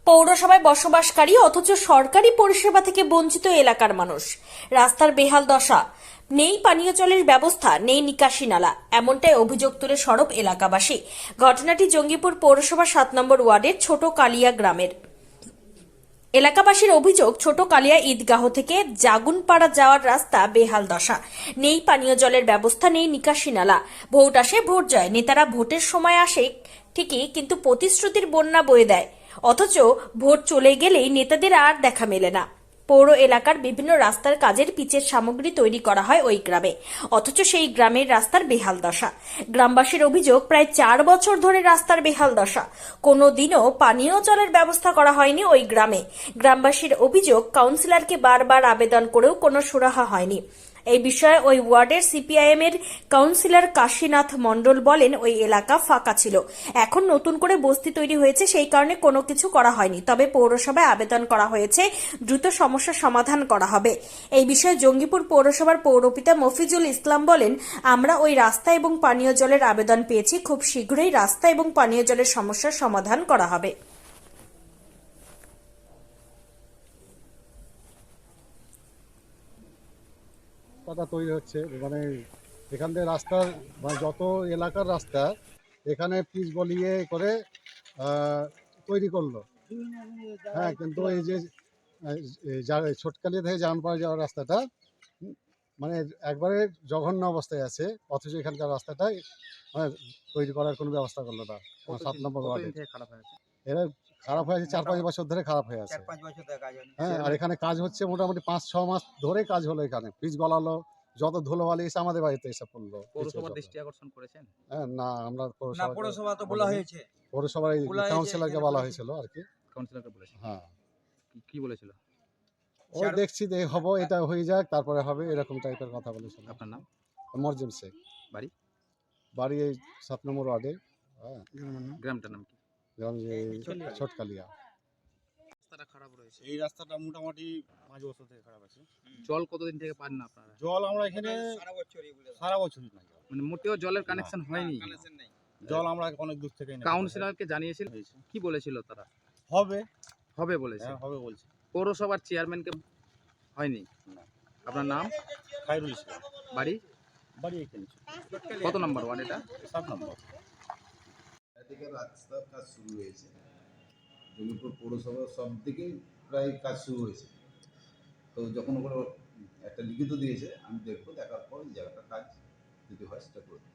পৌরসভায় বসবাসকারী অথচ সরকারি পরিষেবা থেকে বঞ্চিত এলাকার মানুষ। রাস্তার বেহাল দশা, নেই পানীয় জলের ব্যবস্থা, নেই নিকাশি নালা, এমনটাই অভিযোগ তুলে সরব এলাকাবাসী। ঘটনাটি জঙ্গিপুর পৌরসভা 7 নম্বর ওয়ার্ডের ছোট কালিয়া গ্রামের। এলাকাবাসীর অভিযোগ, ছোট কালিয়া ঈদগাহ থেকে জাগুনপাড়া যাওয়ার রাস্তা বেহাল দশা, নেই পানীয় জলের ব্যবস্থা, নেই নিকাশি নালা। ভোট আসে ভোট যায়, নেতারা ভোটের সময় আসে ঠিকই, কিন্তু প্রতিশ্রুতির বন্যা বয়ে দেয়, অথচ ভোট চলে গেলেই নেতাদের আর দেখা মেলে না। পৌর এলাকার বিভিন্ন রাস্তার কাজের পিচের সামগ্রী তৈরি করা হয় ওই গ্রামে, অথচ সেই গ্রামের রাস্তার বেহাল দশা। গ্রামবাসীর অভিযোগ, প্রায় 4 বছর ধরে রাস্তার বেহাল দশা, কোনোদিনও পানীয় জলের ব্যবস্থা করা হয়নি ওই গ্রামে। গ্রামবাসীর অভিযোগ, কাউন্সিলরকে বারবার আবেদন করেও কোনো সুরাহা হয়নি। এই বিষয়ে ওই ওয়ার্ডের সিপিআইএম এর কাউন্সিলর কাশীনাথ মণ্ডল বলেন, ওই এলাকা ফাঁকা ছিল, এখন নতুন করে বস্তি তৈরি হয়েছে, সেই কারণে কোনো কিছু করা হয়নি। তবে পৌরসভায় আবেদন করা হয়েছে, দ্রুত সমস্যা সমাধান করা হবে। এই বিষয়ে জঙ্গিপুর পৌরসভার পৌরপিতা মফিজুল ইসলাম বলেন, আমরা ওই রাস্তা এবং পানীয় জলের আবেদন পেয়েছি, খুব শীঘ্রই রাস্তা এবং পানীয় জলের সমস্যার সমাধান করা হবে। রাস্তাটা তৈরি হচ্ছে, মানে এখান থেকে রাস্তার মানে যত এলাকার রাস্তা এখানে পিচ বলিয়ে করে তৈরি করলো। হ্যাঁ, কিন্তু এই যে ছোটকালিয়া থেকে জাহানপাড়া যাওয়ার রাস্তাটা মানে একবারে জঘন্য অবস্থায় আছে, অথচ এখানকার রাস্তাটা মানে তৈরি করার কোনো ব্যবস্থা করলো না। 7 নম্বর ওয়ার্ডে এরা খারাপ হয়ে আছে, 4-5 বছর ধরে খারাপ হয়ে আছে। হ্যাঁ, আর এখানে কাজ হচ্ছে মোটামুটি 5-6 মাস ধরে কাজ হলো, এখানে পিচ গলালো, যত ধুলোবালি এসে আমাদের বাড়িতে এসে পড়লো। পৌরসভার দৃষ্টি আকর্ষণ করেছেন? হ্যাঁ, না আমরা পৌরসভা তো বলা হয়েছে, পৌরসভার কাউন্সিলরকে বলা হয়েছিল আর কি। কাউন্সিলরকে বলেছেন? হ্যাঁ, কি বলেছিল? ওই দেখছি হবো, এটা হয়ে যাক তারপরে হবে, এরকম টাইপের কথা বলেছিল। আপনার নাম? মরজেম শেখ। বাড়ি? বাড়ি এই 7 নম্বর ওয়ার্ডে। হ্যাঁ, গ্রামটার নাম কি? গ্রাম যে ছোটকালিয়া। রাস্তাটা খারাপ রয়েছে। এই রাস্তাটা মোটামুটি 5 বছর থেকে খারাপ আছে। জল কতদিন থেকে পান না আপনারা? জল আমরা এখানে সারা বছরই নাই, মানে মোটেও জলের কানেকশন হয়নি? জল আমরা অনেক দূর থেকে কাউন্সিলরকে জানিয়েছিল? কি বলেছিল তারা? হবে হবে বলেছে? হ্যাঁ, হবে বলছে। পৌরসভার চেয়ারম্যানকে হয়নি? আপনার নাম? খায়রুল ইসলাম। বাড়ি? বাড়ি এখানে। কত নম্বর ওয়ার্ড এটা? 7 নম্বর। থেকে রাস্তার কাজ শুরু হয়েছে, জঙ্গিপুর পৌরসভার সব দিকেই প্রায় কাজ শুরু হয়েছে। তো যখন ওগুলো একটা লিখিত দিয়েছে, আমি দেখবো, দেখার পর এই জায়গাটা কাজ যদি হয় সেটা করবো।